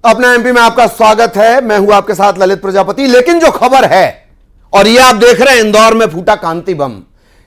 अपना एमपी में आपका स्वागत है। मैं हूं आपके साथ ललित प्रजापति। लेकिन जो खबर है, और ये आप देख रहे हैं, इंदौर में फूटा कांति बम।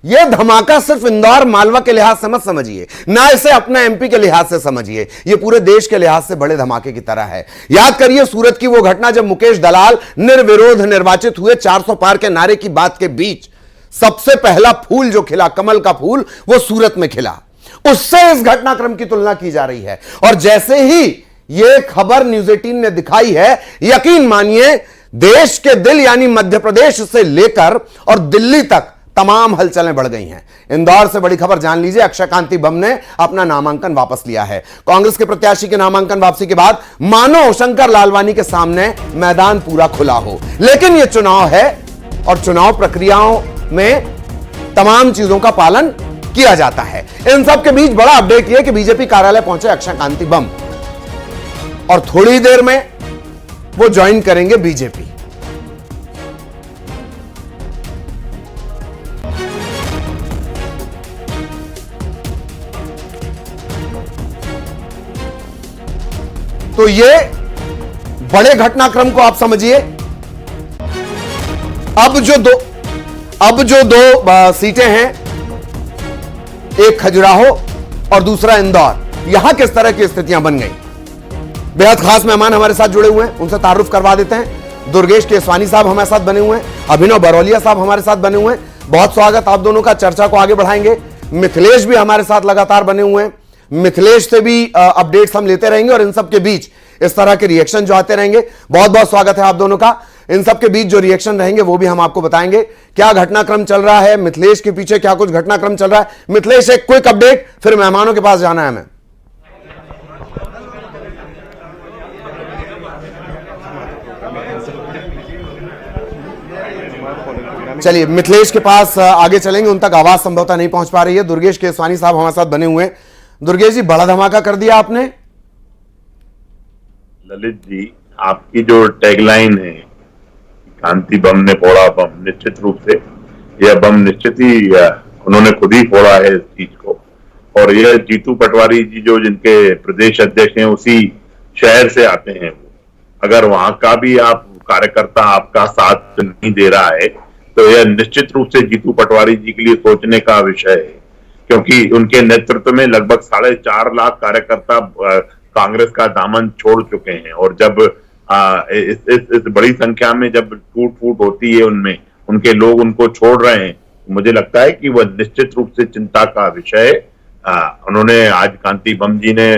यह धमाका सिर्फ इंदौर मालवा के लिहाज से मत समझिए, ना इसे अपना एमपी के लिहाज से समझिए, यह पूरे देश के लिहाज से बड़े धमाके की तरह है। याद करिए सूरत की वो घटना जब मुकेश दलाल निर्विरोध निर्वाचित हुए। 400 पार के नारे की बात के बीच सबसे पहला फूल जो खिला, कमल का फूल, वो सूरत में खिला। उससे इस घटनाक्रम की तुलना की जा रही है। और जैसे ही यह खबर न्यूज 18 ने दिखाई है, यकीन मानिए देश के दिल यानी मध्य प्रदेश से लेकर और दिल्ली तक तमाम हलचलें बढ़ गई हैं। इंदौर से बड़ी खबर जान लीजिए, अक्षय कांति बम ने अपना नामांकन वापस लिया है। कांग्रेस के प्रत्याशी के नामांकन वापसी के बाद मानो शंकर लालवानी के सामने मैदान पूरा खुला हो। लेकिन यह चुनाव है और चुनाव प्रक्रियाओं में तमाम चीजों का पालन किया जाता है। इन सब के बीच बड़ा अपडेट यह कि बीजेपी कार्यालय पहुंचे अक्षय कांति बम और थोड़ी देर में वो ज्वाइन करेंगे बीजेपी। तो ये बड़े घटनाक्रम को आप समझिए। अब जो दो सीटें हैं, एक खजुराहो और दूसरा इंदौर, यहां किस तरह की स्थितियां बन गई। बेहद खास मेहमान हमारे साथ जुड़े हुए हैं, उनसे तारुफ करवा देते हैं। दुर्गेश केसवानी साहब हमारे साथ बने हुए हैं, अभिनव बरौलिया साहब हमारे साथ बने हुए हैं। बहुत स्वागत आप दोनों का, चर्चा को आगे बढ़ाएंगे। मिथिलेश भी हमारे साथ लगातार बने हुए हैं, मिथिलेश से भी अपडेट्स हम लेते रहेंगे और इन सब के बीच इस तरह के रिएक्शन जो आते रहेंगे। बहुत बहुत स्वागत है आप दोनों का। इन सब के बीच जो रिएक्शन रहेंगे वो भी हम आपको बताएंगे। क्या घटनाक्रम चल रहा है, मिथिलेश के पीछे क्या कुछ घटनाक्रम चल रहा है। मिथिलेश, एक क्विक अपडेट, फिर मेहमानों के पास जाना है हमें। चलिए मिथिलेश के पास आगे चलेंगे, उन तक आवाज संभवतः नहीं पहुंच पा रही है। दुर्गेश केसवानी साहब हमारे साथ बने हुए हैं। दुर्गेश जी, बड़ा धमाका कर दिया आपने। ललित जी, आपकी जो टैगलाइन है, कांति बम ने फोड़ा बम, निश्चित रूप से यह बम निश्चित ही उन्होंने खुद ही फोड़ा है इस चीज को। और यह जीतू पटवारी जी जो जिनके प्रदेश अध्यक्ष हैं, उसी शहर से आते हैं। अगर वहां का भी आप कार्यकर्ता आपका साथ नहीं दे रहा है तो यह निश्चित रूप से जीतू पटवारी जी के लिए सोचने का विषय है, क्योंकि उनके नेतृत्व में लगभग 4.5 लाख कार्यकर्ता कांग्रेस का दामन छोड़ चुके हैं। और जब इस बड़ी संख्या में जब टूट फूट होती है उनमें, उनके लोग उनको छोड़ रहे हैं, मुझे लगता है कि वह निश्चित रूप से चिंता का विषय है। उन्होंने आज कांति बम जी ने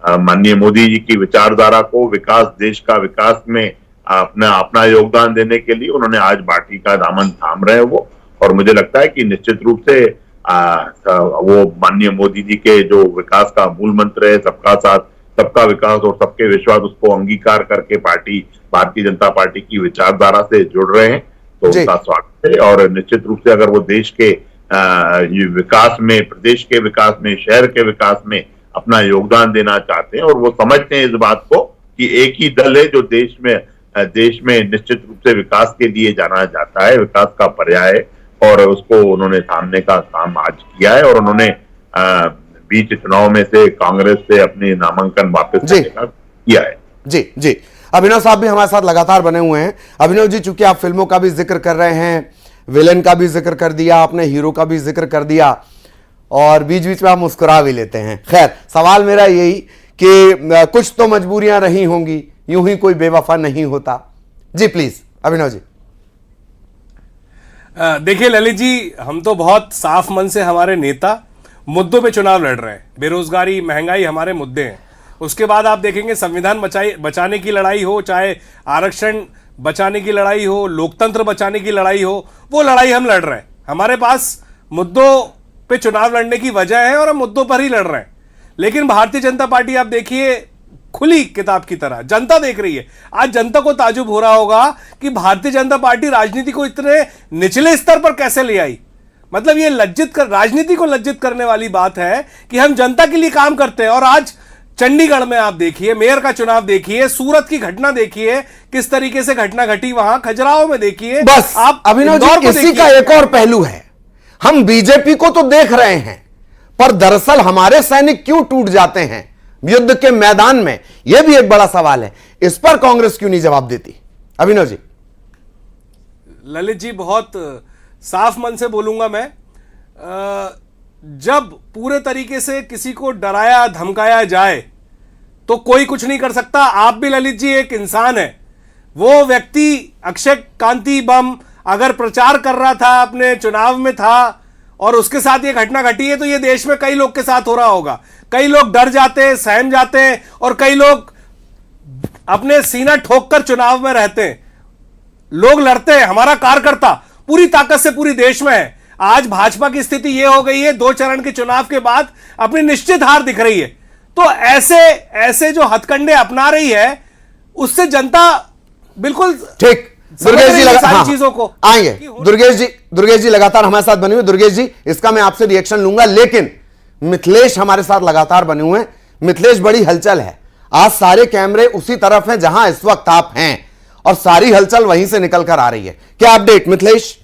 माननीय मोदी जी की विचारधारा को, विकास, देश का विकास में अपना योगदान देने के लिए उन्होंने आज पार्टी का दामन थाम रहे हैं वो। और मुझे लगता है कि निश्चित रूप से वो माननीय मोदी जी के जो विकास का मूल मंत्र है, सबका साथ, सबका विकास और सबके विश्वास, उसको अंगीकार करके पार्टी, भारतीय जनता पार्टी की विचारधारा से जुड़ रहे हैं। तो उनका स्वागत है। और निश्चित रूप से अगर वो देश के विकास में, प्रदेश के विकास में, शहर के विकास में अपना योगदान देना चाहते हैं और वो समझते हैं इस बात को कि एक ही दल है जो देश में निश्चित रूप से विकास के लिए जाना जाता है, विकास का पर्याय है, और उसको उन्होंने सामने का काम आज किया है। और उन्होंने बीच चुनाव में से कांग्रेस से अपनी नामांकन वापस लेने का किया है। जी जी, अभिनव साहब भी हमारे साथ लगातार बने हुए हैं। अभिनव जी, चूंकि आप फिल्मों का भी जिक्र कर रहे हैं, विलेन का भी जिक्र कर दिया आपने, हीरो का भी जिक्र कर दिया, और बीच बीच में आप मुस्कुरा भी लेते हैं। खैर, सवाल मेरा यही कि कुछ तो मजबूरियां रही होंगी, यूं ही कोई बेवफा नहीं होता। जी प्लीज अभिनव जी। देखिए ललित जी, हम तो बहुत साफ मन से हमारे नेता मुद्दों पे चुनाव लड़ रहे हैं। बेरोजगारी, महंगाई हमारे मुद्दे हैं। उसके बाद आप देखेंगे संविधान बचाने की लड़ाई हो, चाहे आरक्षण बचाने की लड़ाई हो, लोकतंत्र बचाने की लड़ाई हो, वो लड़ाई हम लड़ रहे हैं। हमारे पास मुद्दों पे चुनाव लड़ने की वजह है और हम मुद्दों पर ही लड़ रहे हैं। लेकिन भारतीय जनता पार्टी आप देखिए खुली किताब की तरह जनता देख रही है। आज जनता को ताजुब हो रहा होगा कि भारतीय जनता पार्टी राजनीति को इतने निचले स्तर पर कैसे ले आई। मतलब ये राजनीति को लज्जित करने वाली बात है कि हम जनता के लिए काम करते हैं। और आज चंडीगढ़ में आप देखिए, मेयर का चुनाव देखिए, सूरत की घटना देखिए, किस तरीके से घटना घटी, वहां खजुराहो में देखिए। बस आप अभिनव जी, इसी का एक और पहलू है। हम बीजेपी को तो देख रहे हैं, पर दरअसल हमारे सैनिक क्यों टूट जाते हैं युद्ध के मैदान में, यह भी एक बड़ा सवाल है। इस पर कांग्रेस क्यों नहीं जवाब देती? अभिनव जी। ललित जी, बहुत साफ मन से बोलूंगा मैं। जब पूरे तरीके से किसी को डराया धमकाया जाए तो कोई कुछ नहीं कर सकता। आप भी ललित जी एक इंसान है। वो व्यक्ति अक्षय कांति बम अगर प्रचार कर रहा था, अपने चुनाव में था और उसके साथ ये घटना घटी है, तो ये देश में कई लोग के साथ हो रहा होगा। कई लोग डर जाते हैं, सहम जाते हैं और कई लोग अपने सीना ठोक कर चुनाव में रहते हैं। लोग लड़ते हैं। हमारा कार्यकर्ता पूरी ताकत से पूरी देश में है। आज भाजपा की स्थिति यह हो गई है, 2 चरण के चुनाव के बाद अपनी निश्चित हार दिख रही है। तो ऐसे जो हथकंडे अपना रही है उससे जनता बिल्कुल ठीक। दुर्गेश जी सारी चीजों को आएंगे। दुर्गेश जी लगातार हमारे साथ बने हुए। दुर्गेश जी, इसका मैं आपसे रिएक्शन लूंगा, लेकिन मिथिलेश हमारे साथ लगातार बने हुए हैं। मिथिलेश, बड़ी हलचल है। आज सारे कैमरे उसी तरफ हैं जहां इस वक्त आप हैं और सारी हलचल वहीं से निकल कर आ रही है। क्या अपडेट मिथिलेश?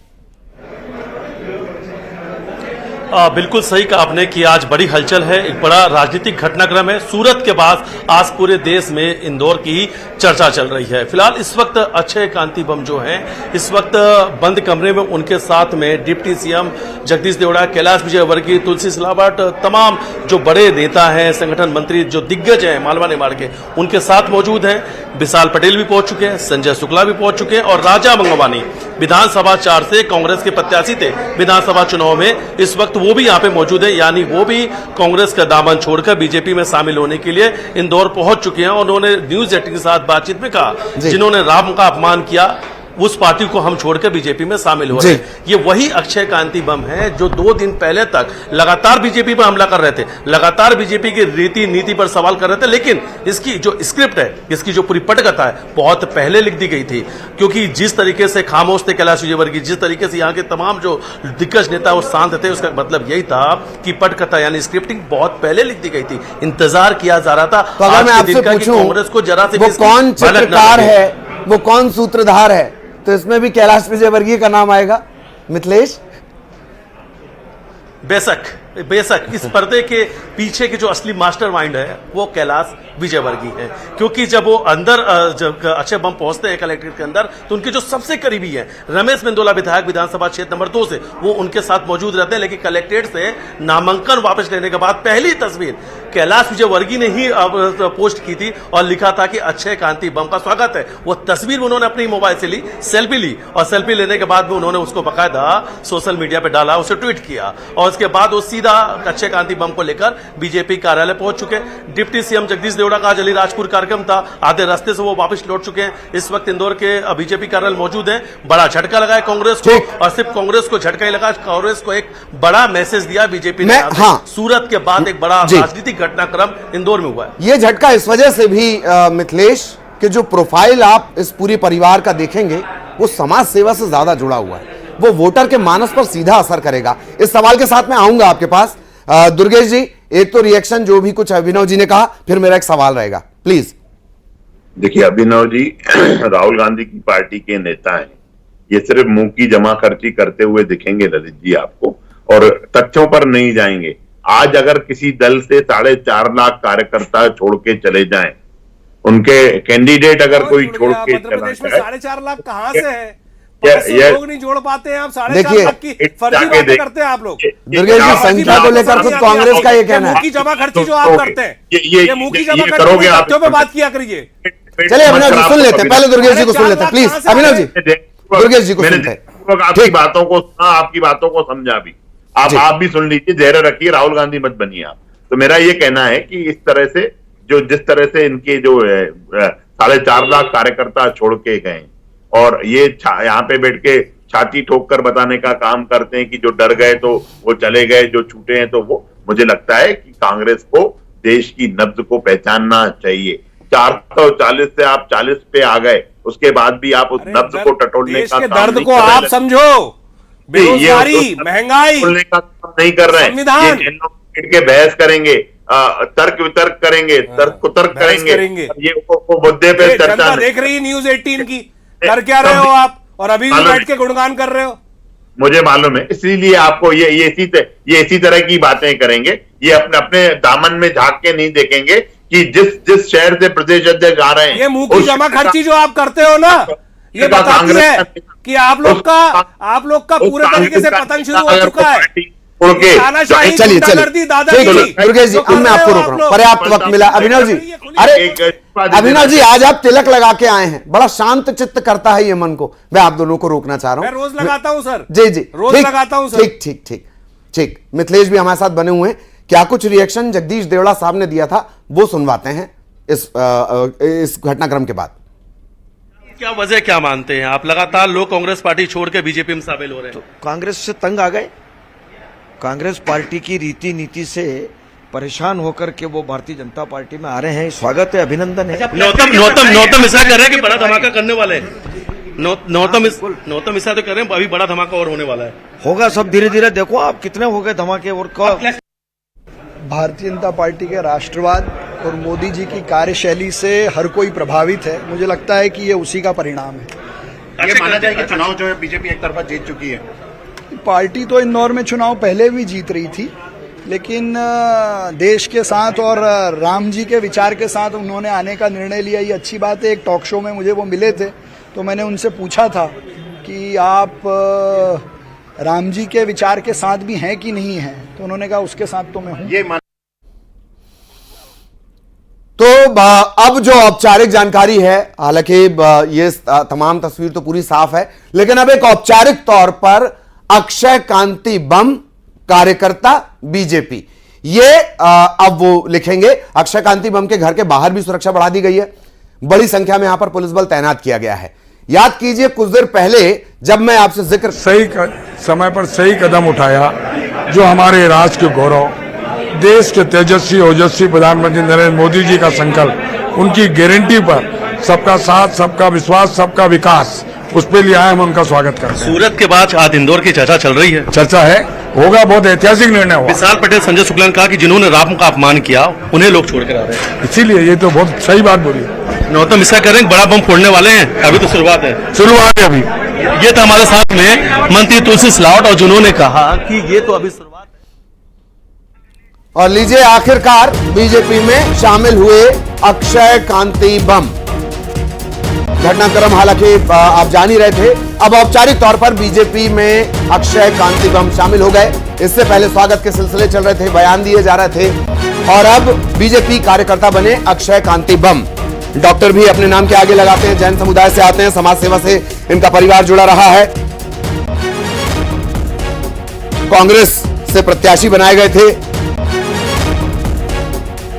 बिल्कुल सही कहा आपने कि आज बड़ी हलचल है, एक बड़ा राजनीतिक घटनाक्रम है। सूरत के बाद आज पूरे देश में इंदौर की ही चर्चा चल रही है। फिलहाल इस वक्त अक्षय कांति बम जो हैं, इस वक्त बंद कमरे में उनके साथ में डिप्टी सीएम जगदीश देवड़ा, कैलाश विजयवर्गीय, तुलसी सिलावट, तमाम जो बड़े नेता हैं, संगठन मंत्री जो दिग्गज हैं मालवा निमाड़ के, उनके साथ मौजूद हैं। विशाल पटेल भी पहुंच चुके हैं, संजय शुक्ला भी पहुंच चुके हैं और राजा मंगवानी विधानसभा 4 से कांग्रेस के प्रत्याशी थे विधानसभा चुनाव में, इस वक्त वो भी यहाँ पे मौजूद है। यानी वो भी कांग्रेस का दामन छोड़कर बीजेपी में शामिल होने के लिए इंदौर पहुंच चुके हैं। और उन्होंने न्यूज 18 के साथ बातचीत में कहा, जिन्होंने राम का अपमान किया उस पार्टी को हम छोड़कर बीजेपी में शामिल हो रहे हैं। ये वही अक्षय कांति बम है जो 2 दिन पहले तक लगातार बीजेपी पर हमला कर रहे थे, लगातार बीजेपी की रीति नीति पर सवाल कर रहे थे। लेकिन इसकी जो स्क्रिप्ट है, इसकी जो पूरी पटकथा है, बहुत पहले लिख दी गई थी। क्योंकि जिस तरीके से खामोश थे कैलाश विजयवर्गीय, जिस तरीके से यहाँ के तमाम जो दिग्गज नेता वो शांत थे, उसका मतलब यही था कि पटकथा यानी स्क्रिप्टिंग बहुत पहले लिख दी गई थी। इंतजार किया जा रहा था। तो अगर मैं आपसे पूछूं, कांग्रेस को जरा से वो कौन चित्रकार है, वो कौन सूत्रधार है, तो इसमें भी कैलाश विजयवर्गीय का नाम आएगा मिथिलेश? बेशक इस पर्दे के पीछे के जो असली मास्टरमाइंड है वो कैलाश विजयवर्गीय है। क्योंकि जब वो अंदर जब अक्षय बम पहुंचते हैं कलेक्ट्रेट के अंदर, तो उनके जो सबसे करीबी हैं रमेश मेंदोला विधायक विधानसभा क्षेत्र नंबर 2 से, वो उनके साथ मौजूद रहते हैं। लेकिन कलेक्ट्रेट से नामांकन वापस लेने के बाद पहली तस्वीर कैलाश विजयवर्गीय ने ही पोस्ट की थी और लिखा था कि अक्षय कांति बम का स्वागत है। वो तस्वीर उन्होंने अपनी मोबाइल से ली, सेल्फी ली और सेल्फी लेने के बाद में उन्होंने उसको बाकायदा सोशल मीडिया पर डाला, उसे ट्वीट किया और उसके बाद वो सीधा अक्षय कांति बम को लेकर बीजेपी कार्यालय पहुंच चुके। डिप्टी सीएम जगदीश देवड़ा का आज अलीराजपुर कार्यक्रम था, आधे रास्ते से वो वापस लौट चुके हैं। इस वक्त इंदौर के बीजेपी कार्यालय मौजूद हैं। बड़ा झटका लगा है कांग्रेस को, और सिर्फ कांग्रेस को झटका ही लगा, कांग्रेस को एक बड़ा मैसेज दिया बीजेपी ने। सूरत के बाद एक बड़ा राजनीतिक घटनाक्रम इंदौर में हुआ है। यह झटका इस वजह से भी मिथिलेश कि जो प्रोफाइल आप इस पूरी परिवार का देखेंगे वो समाज सेवा से ज्यादा जुड़ा हुआ है, वो वोटर के मानस पर सीधा असर करेगा। इस सवाल के साथ मैं आऊंगा आपके पास। दुर्गेश जी, एक तो रिएक्शन जो भी कुछ अभिनव जी ने कहा, फिर मेरा एक सवाल रहेगा, प्लीज। देखिए अभिनव जी राहुल गांधी की पार्टी के नेता हैं, ये सिर्फ मुंह की जमा खर्ची करते हुए दिखेंगे ललित जी आपको, और तथ्यों पर नहीं जाएंगे। आज अगर किसी दल से 4.5 लाख कार्यकर्ता छोड़ के चले जाएं, उनके कैंडिडेट अगर कोई छोड़ के चला जाए, 4.5 लाख कहां से है? लोग नहीं जोड़ पाते हैं आप, 4.5 लाख की फर्जी बातें करते हैं आप लोग। दुर्गेश जी, संख्या को लेकर खुद कांग्रेस का ये कहना है, मुंह की जमा खर्ची जो आप करते हैं, ये मुंह की जमा करोगे आप, तथ्यों पे बात किया करिए। चलिए अभिनव जी सुन लेते हैं, पहले दुर्गेश जी को सुन लेते हैं प्लीज। अभिनव जी, दुर्गेश जी को सुनते हैं। आपकी बातों को समझा भी, आप भी सुन लीजिए, धैर्य रखिए, राहुल गांधी मत बनिए आप। तो मेरा ये कहना है कि इस तरह से जिस तरह से इनके जो 4.5 लाख कार्यकर्ता छोड़ के गए और ये यहाँ पे बैठ के छाती ठोक कर बताने का काम करते हैं कि जो डर गए तो वो चले गए, जो छूटे हैं तो वो, मुझे लगता है कि कांग्रेस को देश की नब्ज को पहचानना चाहिए। 440 से आप 40 पे आ गए, उसके बाद भी आप उस नब्ज को टटोलने का काम दर्द को आप समझो, बेरोजगारी, महंगाई नहीं कर रहे हैं, के बहस करेंगे, तर्क वितर्क करेंगे, तर्क को तर्क करेंगे, ये मुद्दे पे चर्चा देख रही है न्यूज 18 की, कर क्या रहे हो आप, और अभी भी बैठ के गुणगान कर रहे हो। मुझे मालूम है, इसीलिए आपको ये इसी तरह की बातें करेंगे, ये अपने दामन में झांक के नहीं देखेंगे कि जिस शहर से प्रदेश अध्यक्ष आ रहे हैं, ये मुंह की उस जमा शहर खर्ची जो आप करते हो ना, ये का बताती कांग्रेस है कि आप लोग का पूरे तरीके से पतन शुरू हो चुका है। तानाशाही, चलिए गुंडागर्दी, दादागिरी। दुर्गेश जी, अब मैं आपको रोक रहा हूं, पर्याप्त वक्त मिला। अभिनव जी, अरे अभिनव जी, आज आप तिलक लगा के आए हैं, बड़ा शांत चित्त करता है ये मन को। मैं आप दोनों को रोकना चाह रहा हूं। मैं रोज लगाता हूं सर। जी जी, रोज ठीक, लगाता हूं सर। ठीक ठीक ठीक ठीक। मिथिलेश भी हमारे साथ बने हुए हैं। क्या कुछ रिएक्शन जगदीश देवड़ा साहब ने दिया था वो सुनवाते हैं इस घटनाक्रम के बाद। क्या वजह क्या मानते हैं आप? लगातार लोग कांग्रेस पार्टी छोड़ के बीजेपी में शामिल हो रहे हैं। कांग्रेस से तंग आ गए। कांग्रेस पार्टी की रीति नीति से परेशान होकर के वो भारतीय जनता पार्टी में आ रहे हैं। स्वागत है, अभिनंदन है। नौतम ऐसा कर रहे हैं कि बड़ा धमाका करने वाले हैं। नौतम ऐसा तो कर रहे हैं अभी बड़ा धमाका और होने वाला है। होगा सब धीरे धीरे। देखो आप कितने हो गए धमाके। और भारतीय जनता पार्टी के राष्ट्रवाद और मोदी जी की कार्यशैली से हर कोई प्रभावित है। मुझे लगता है कि ये उसी का परिणाम है। ये माना जाए कि चुनाव जो है बीजेपी एक तरफा जीत चुकी है। पार्टी तो इंदौर में चुनाव पहले भी जीत रही थी, लेकिन देश के साथ और राम जी के विचार के साथ उन्होंने आने का निर्णय लिया, ये अच्छी बात है। एक टॉक शो में मुझे वो मिले थे तो मैंने उनसे पूछा था कि आप राम जी के विचार के साथ भी हैं कि नहीं हैं, तो उन्होंने कहा उसके साथ तो मैं हूं। ये तो अब जो औपचारिक जानकारी है, हालांकि ये तमाम तस्वीर तो पूरी साफ है, लेकिन अब एक औपचारिक तौर पर अक्षय कांति बम कार्यकर्ता बीजेपी, ये अब वो लिखेंगे। अक्षय कांति बम के घर के बाहर भी सुरक्षा बढ़ा दी गई है। बड़ी संख्या में यहां पर पुलिस बल तैनात किया गया है। याद कीजिए कुछ देर पहले जब मैं आपसे जिक्र सही समय पर सही कदम उठाया, जो हमारे राष्ट्र के गौरव, देश के तेजस्वी ओजस्वी प्रधानमंत्री नरेंद्र मोदी जी का संकल्प, उनकी गारंटी पर सबका साथ, सबका विश्वास, सबका विकास, उस पे लिए आए हम उनका स्वागत करते हैं। सूरत के बाद आज इंदौर की चर्चा चल रही है। चर्चा है, होगा, बहुत ऐतिहासिक निर्णय हुआ। विशाल पटेल, संजय शुक्ला ने कहा कि जिन्होंने राम का अपमान किया उन्हें लोग छोड़ कर आ रहे हैं। इसीलिए ये तो बहुत सही बात बोली। नौतम ऐसा कर रहे हैं बड़ा बम फोड़ने वाले हैं, अभी तो शुरुआत है। शुरुआत है अभी। ये था हमारे साथ में मंत्री तुलसी सिलावट, और जिन्होंने कहा कि ये तो अभी शुरुआत है। और लीजिए, आखिरकार बीजेपी में शामिल हुए अक्षय कांति बम। घटनाक्रम हालांकि आप जान ही रहे थे। अब औपचारिक तौर पर बीजेपी में अक्षय कांति बम शामिल हो गए। इससे पहले स्वागत के सिलसिले चल रहे थे, बयान दिए जा रहे थे, और अब बीजेपी कार्यकर्ता बने अक्षय कांति बम। डॉक्टर भी अपने नाम के आगे लगाते हैं, जैन समुदाय से आते हैं, समाज सेवा से इनका परिवार जुड़ा रहा है। कांग्रेस से प्रत्याशी बनाए गए थे।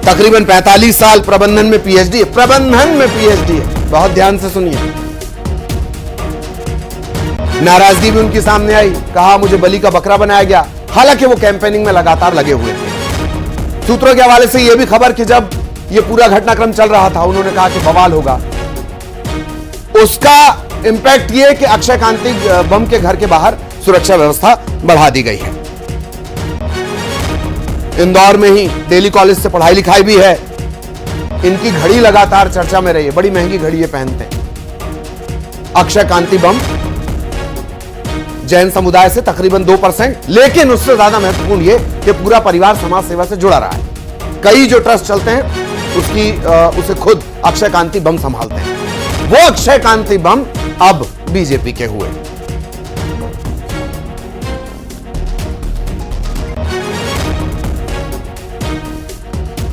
तकरीबन 45 साल प्रबंधन में पीएचडी है। बहुत ध्यान से सुनिए। नाराजगी भी उनके सामने आई, कहा मुझे बलि का बकरा बनाया गया। हालांकि वो कैंपेनिंग में लगातार लगे हुए थे। सूत्रों के हवाले से यह भी खबर कि जब ये पूरा घटनाक्रम चल रहा था, उन्होंने कहा कि बवाल होगा। उसका इंपैक्ट ये कि अक्षय कांति बम के घर के बाहर सुरक्षा व्यवस्था बढ़ा दी गई है। इंदौर में ही डेली कॉलेज से पढ़ाई लिखाई भी है। इनकी घड़ी लगातार चर्चा में रही है, बड़ी महंगी घड़ी ये पहनते हैं। अक्षय कांति बम जैन समुदाय से तकरीबन 2%, लेकिन उससे ज्यादा महत्वपूर्ण ये कि पूरा परिवार समाज सेवा से जुड़ा रहा है। कई जो ट्रस्ट चलते हैं उसे खुद अक्षय कांति बम संभालते हैं। वो अक्षय कांति बम अब बीजेपी के हुए।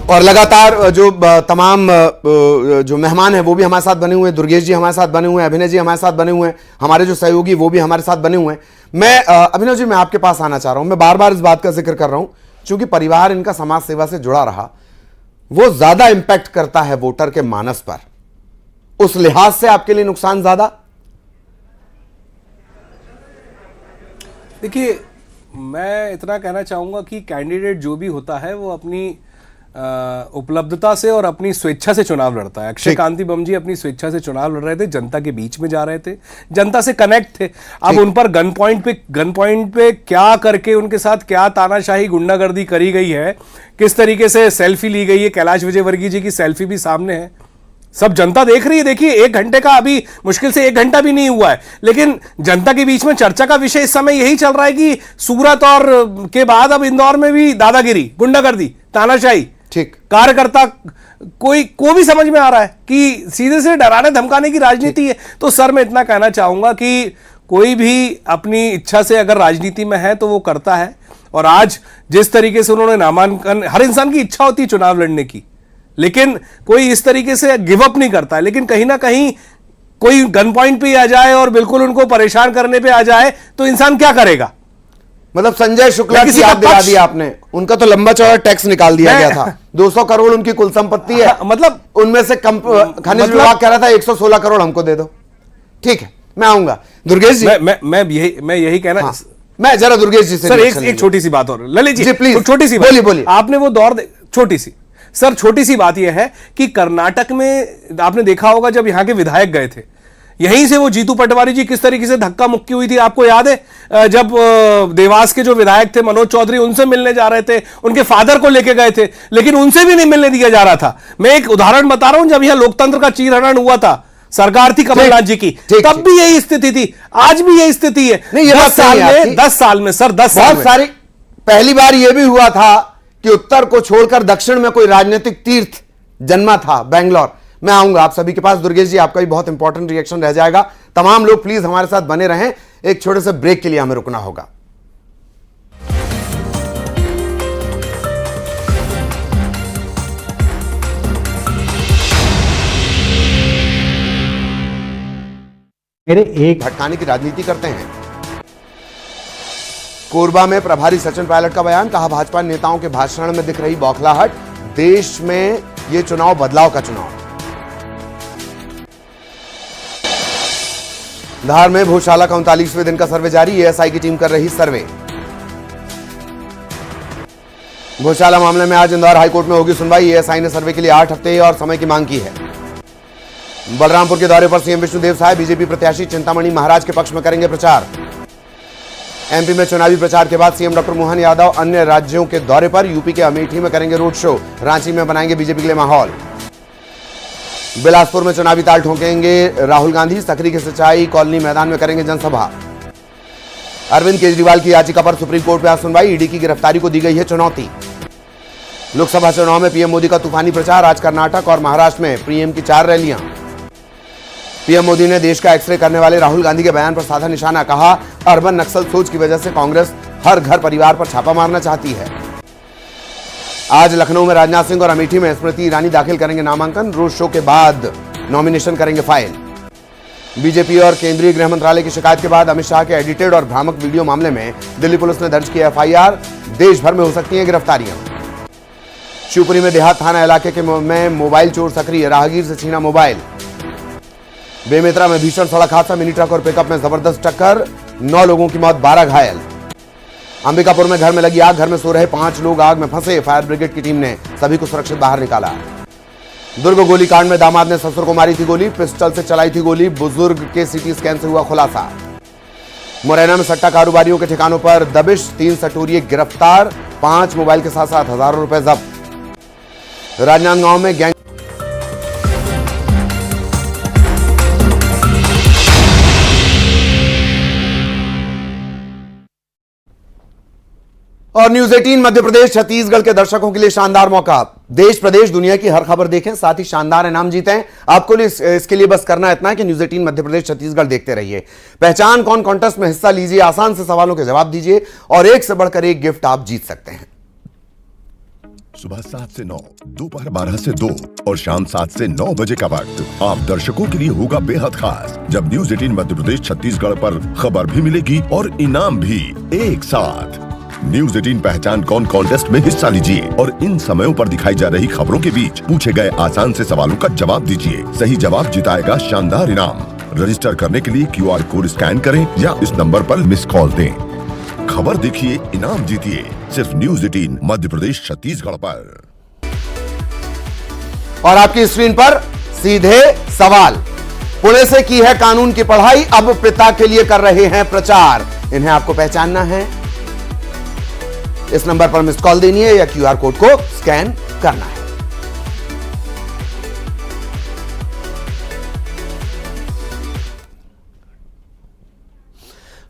और लगातार जो तमाम जो मेहमान हैं वो भी हमारे साथ बने हुए हैं। दुर्गेश जी हमारे साथ बने हुए हैं, अभिनय जी हमारे साथ बने हुए हैं, हमारे जो सहयोगी वो भी हमारे साथ बने हुए हैं। मैं अभिनव जी, मैं आपके पास आना चाह रहा हूं। मैं बार बार इस बात का जिक्र कर रहा हूं, क्योंकि परिवार इनका समाज सेवा से जुड़ा रहा, वो ज्यादा इंपैक्ट करता है वोटर के मानस पर। उस लिहाज से आपके लिए नुकसान ज्यादा? देखिए, मैं इतना कहना चाहूंगा कि कैंडिडेट जो भी होता है वो अपनी उपलब्धता से और अपनी स्वेच्छा से चुनाव लड़ता है। अक्षय कांति बम जी अपनी स्वेच्छा से चुनाव लड़ रहे थे, जनता के बीच में जा रहे थे, जनता से कनेक्ट थे। अब उन पर गन पॉइंट पे क्या करके उनके साथ क्या तानाशाही गुंडागर्दी करी गई है, किस तरीके से सेल्फी ली गई है, कैलाश विजयवर्गीय जी की सेल्फी भी सामने है, सब जनता देख रही है। देखिए, 1 घंटे का अभी मुश्किल से 1 घंटा भी नहीं हुआ है, लेकिन जनता के बीच में चर्चा का विषय इस समय यही चल रहा है कि सूरत और के बाद अब इंदौर में भी दादागिरी, गुंडागर्दी, तानाशाही, ठीक। कार्यकर्ता कोई को भी समझ में आ रहा है कि सीधे से डराने धमकाने की राजनीति है। तो सर मैं इतना कहना चाहूंगा कि कोई भी अपनी इच्छा से अगर राजनीति में है तो वो करता है। और आज जिस तरीके से उन्होंने नामांकन, हर इंसान की इच्छा होती है चुनाव लड़ने की, लेकिन कोई इस तरीके से गिव अप नहीं करता है। लेकिन कहीं ना कहीं कोई गन पॉइंट पे आ जाए और बिल्कुल उनको परेशान करने पे आ जाए तो इंसान क्या करेगा। मतलब संजय शुक्ला की याद दिला दी आपने, उनका तो लंबा चौड़ा टैक्स निकाल दिया गया था। 200 करोड़ उनकी कुल संपत्ति है, मतलब उनमें से खनिज विभाग कह रहा था 116 करोड़ हमको दे दो। ठीक है, मैं आऊंगा दुर्गेश जी। मैं यही कहना। हाँ, मैं जरा दुर्गेश जी से सर एक छोटी सी बात और ललित जी प्लीज, छोटी सी बोलिए बोलिए। आपने वो दौर छोटी सी सर छोटी सी बात यह है कि कर्नाटक में आपने देखा होगा जब यहां के विधायक गए थे, यहीं से वो जीतू पटवारी जी किस तरीके से धक्का मुक्की हुई थी आपको याद है। जब देवास के जो विधायक थे मनोज चौधरी उनसे मिलने जा रहे थे, उनके फादर को लेके गए थे, लेकिन उनसे भी नहीं मिलने दिया जा रहा था। मैं एक उदाहरण बता रहा हूं, जब यहां लोकतंत्र का चीरहरण हुआ था, सरकार थी कमलनाथ जी की, तब भी यही स्थिति थी, आज भी यही स्थिति है। नहीं, 10 साल में सर 10 साल बहुत सारी, पहली बार यह भी हुआ था कि उत्तर को छोड़कर दक्षिण में कोई राजनीतिक तीर्थ जन्मा था, बेंगलोर। मैं आऊंगा आप सभी के पास। दुर्गेश जी आपका भी बहुत इंपॉर्टेंट रिएक्शन रह जाएगा। तमाम लोग प्लीज हमारे साथ बने रहें, एक छोटे से ब्रेक के लिए हमें रुकना होगा। मेरे एक भटकाने की राजनीति करते हैं। कोरबा में प्रभारी सचिन पायलट का बयान, कहा भाजपा नेताओं के भाषण में दिख रही बौखलाहट, देश में यह चुनाव बदलाव का चुनाव। धार में भोजशाला का 39वें दिन का सर्वे जारी, एएसआई की टीम कर रही सर्वे। भोजशाला मामले में आज इंदौर हाईकोर्ट में होगी सुनवाई, एएसआई ने सर्वे के लिए 8 हफ्ते और समय की मांग की है। बलरामपुर के दौरे पर सीएम विष्णुदेव साय, बीजेपी प्रत्याशी चिंतामणि महाराज के पक्ष में करेंगे प्रचार। एमपी में चुनावी प्रचार के बाद सीएम डॉक्टर मोहन यादव अन्य राज्यों के दौरे पर, यूपी के अमेठी में करेंगे रोड शो, रांची में बनाएंगे बीजेपी के लिए माहौल। बिलासपुर में चुनावी ताल ठोकेंगे राहुल गांधी, सकरी के सिंचाई कॉलोनी मैदान में करेंगे जनसभा। अरविंद केजरीवाल की याचिका पर सुप्रीम कोर्ट में आज सुनवाई, ईडी की गिरफ्तारी को दी गई है चुनौती। लोकसभा चुनाव में पीएम मोदी का तूफानी प्रचार, आज कर्नाटक और महाराष्ट्र में पीएम की 4 रैलियां। पीएम मोदी ने देश का एक्सरे करने वाले राहुल गांधी के बयान पर साधा निशाना, कहा अर्बन नक्सल सोच की वजह से कांग्रेस हर घर परिवार पर छापा मारना चाहती है। आज लखनऊ में राजनाथ सिंह और अमेठी में स्मृति ईरानी दाखिल करेंगे नामांकन, रोड शो के बाद नॉमिनेशन करेंगे फाइल। बीजेपी और केंद्रीय गृह मंत्रालय की शिकायत के बाद अमित शाह के एडिटेड और भ्रामक वीडियो मामले में दिल्ली पुलिस ने दर्ज किया एफआईआर, देश भर में हो सकती हैं गिरफ्तारियां। शिवपुरी में देहात थाना इलाके में मोबाइल चोर सक्रिय, राहगीर से छीना मोबाइल। बेमेतरा में भीषण सड़क हादसा, मिनी ट्रक और पिकअप में जबरदस्त टक्कर, 9 लोगों की मौत, 12 घायल। अंबिकापुर में घर में लगी आग, घर में सो रहे 5 लोग आग में फंसे, फायर ब्रिगेड की टीम ने सभी को सुरक्षित बाहर निकाला। दुर्ग गोलीकांड में दामाद ने ससुर को मारी थी गोली, पिस्टल से चलाई थी गोली, बुजुर्ग के सीटी स्कैन से हुआ खुलासा। मुरैना में सट्टा कारोबारियों के ठिकानों पर दबिश, 3 सटोरिये गिरफ्तार, 5 मोबाइल के साथ साथ हजारों रुपए जब्त। राजनांदगांव में गैंग और न्यूज 18 मध्य प्रदेश छत्तीसगढ़ के दर्शकों के लिए शानदार मौका, देश प्रदेश दुनिया की हर खबर देखें, साथ ही शानदार इनाम जीतें। आपको इसके लिए बस करना इतना है कि न्यूज 18 मध्य प्रदेश छत्तीसगढ़ देखते रहिए। पहचान कौन कॉन्टेस्ट में हिस्सा लीजिए, आसान से सवालों के जवाब दीजिए और एक से बढ़कर एक गिफ्ट आप जीत सकते हैं। सुबह 7 से 9, दोपहर 12 से 2 और शाम 7 से 9 बजे का वक्त आप दर्शकों के लिए होगा बेहद खास, जब न्यूज 18 मध्य प्रदेश छत्तीसगढ़ पर खबर भी मिलेगी और इनाम भी एक साथ। न्यूज 18 पहचान कौन कॉन्टेस्ट में हिस्सा लीजिए और इन समयों पर दिखाई जा रही खबरों के बीच पूछे गए आसान से सवालों का जवाब दीजिए। सही जवाब जिताएगा शानदार इनाम। रजिस्टर करने के लिए QR कोड स्कैन करें या इस नंबर पर मिस कॉल दें। खबर देखिए, इनाम जीतिए, सिर्फ न्यूज 18 मध्य प्रदेश छत्तीसगढ़ पर। और आपकी स्क्रीन पर सीधे सवाल, पुणे से की है कानून की पढ़ाई, अब पिता के लिए कर रहे हैं प्रचार, इन्हें आपको पहचानना है। इस नंबर पर मिस कॉल देनी है या QR कोड को स्कैन करना है।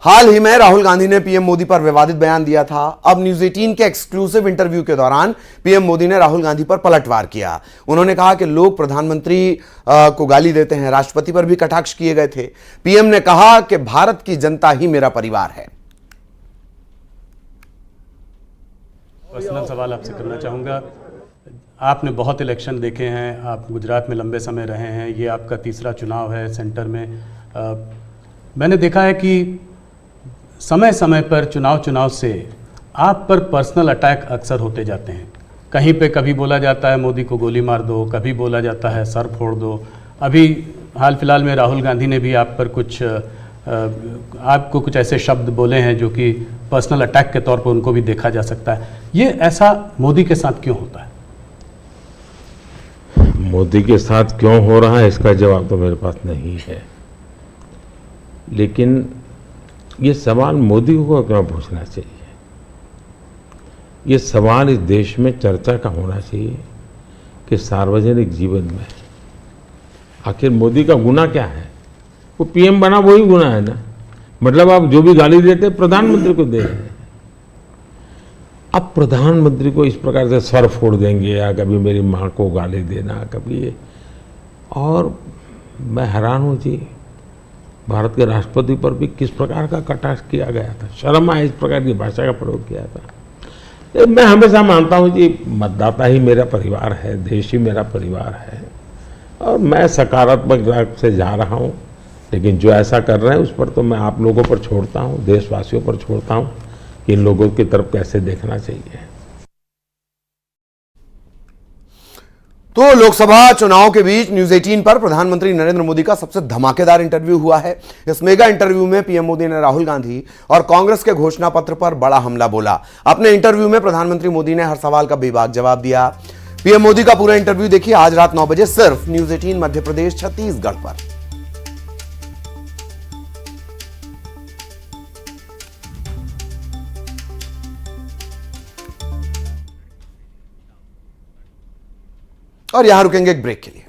हाल ही में राहुल गांधी ने पीएम मोदी पर विवादित बयान दिया था। अब न्यूज 18 के एक्सक्लूसिव इंटरव्यू के दौरान पीएम मोदी ने राहुल गांधी पर पलटवार किया। उन्होंने कहा कि लोग प्रधानमंत्री को गाली देते हैं। राष्ट्रपति पर भी कटाक्ष किए गए थे। पीएम ने कहा कि भारत की जनता ही मेरा परिवार है। पर्सनल सवाल आपसे करना चाहूँगा। आपने बहुत इलेक्शन देखे हैं, आप गुजरात में लंबे समय रहे हैं, ये आपका तीसरा चुनाव है सेंटर में। मैंने देखा है कि समय समय पर चुनाव से आप पर पर्सनल अटैक अक्सर होते जाते हैं। कहीं पे कभी बोला जाता है मोदी को गोली मार दो, कभी बोला जाता है सर फोड़ दो। अभी हाल फिलहाल में राहुल गांधी ने भी आप पर आपको कुछ ऐसे शब्द बोले हैं जो कि पर्सनल अटैक के तौर पर उनको भी देखा जा सकता है। ये ऐसा मोदी के साथ क्यों होता है? मोदी के साथ क्यों हो रहा है इसका जवाब तो मेरे पास नहीं है, लेकिन ये सवाल मोदी को क्यों पूछना चाहिए? ये सवाल इस देश में चर्चा का होना चाहिए कि सार्वजनिक जीवन में आखिर मोदी का गुनाह क्या है? वो पीएम बना वही गुनाह है ना। मतलब आप जो भी गाली देते प्रधानमंत्री को दे रहे हैं। अब प्रधानमंत्री को इस प्रकार से सर फोड़ देंगे या कभी मेरी माँ को गाली देना, कभी ये। और मैं हैरान हूँ जी, भारत के राष्ट्रपति पर भी किस प्रकार का कटाक्ष किया गया था। शर्म आए इस प्रकार की भाषा का प्रयोग किया था। मैं हमेशा मानता हूँ जी मतदाता ही मेरा परिवार है, देश ही मेरा परिवार है, और मैं सकारात्मक राह से जा रहा हूँ। लेकिन जो ऐसा कर रहे हैं उस पर तो मैं आप लोगों पर छोड़ता हूँ, देशवासियों पर छोड़ता हूँ कि इन लोगों की तरफ कैसे देखना चाहिए। तो लोकसभा चुनाव के बीच न्यूज 18 पर प्रधानमंत्री नरेंद्र मोदी का सबसे धमाकेदार इंटरव्यू हुआ है। इस मेगा इंटरव्यू में पीएम मोदी ने राहुल गांधी और कांग्रेस के घोषणा पत्र पर बड़ा हमला बोला। अपने इंटरव्यू में प्रधानमंत्री मोदी ने हर सवाल का बेबाक जवाब दिया। पीएम मोदी का पूरा इंटरव्यू देखिए आज रात 9 बजे सिर्फ न्यूज 18 मध्य प्रदेश छत्तीसगढ़ पर। और यहां रुकेंगे एक ब्रेक के लिए।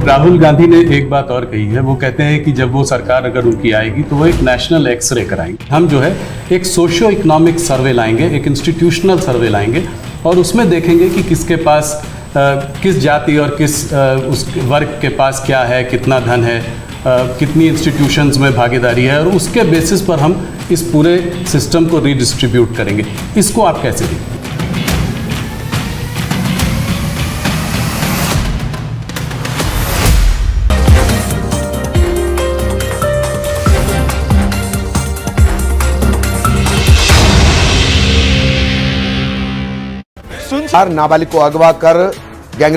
राहुल गांधी ने एक बात और कही है। वो कहते हैं कि जब वो सरकार अगर उनकी आएगी तो वो एक नेशनल एक्सरे कराएंगे। हम जो है एक सोशियो इकोनॉमिक सर्वे लाएंगे, एक इंस्टीट्यूशनल सर्वे लाएंगे, और उसमें देखेंगे कि किसके पास किस जाति और किस उस वर्ग के पास क्या है, कितना धन है, कितनी इंस्टीट्यूशंस में भागीदारी है, और उसके बेसिस पर हम इस पूरे सिस्टम को रीडिस्ट्रीब्यूट करेंगे। इसको आप कैसे देखते हैं? नाबालिग को अगवा कर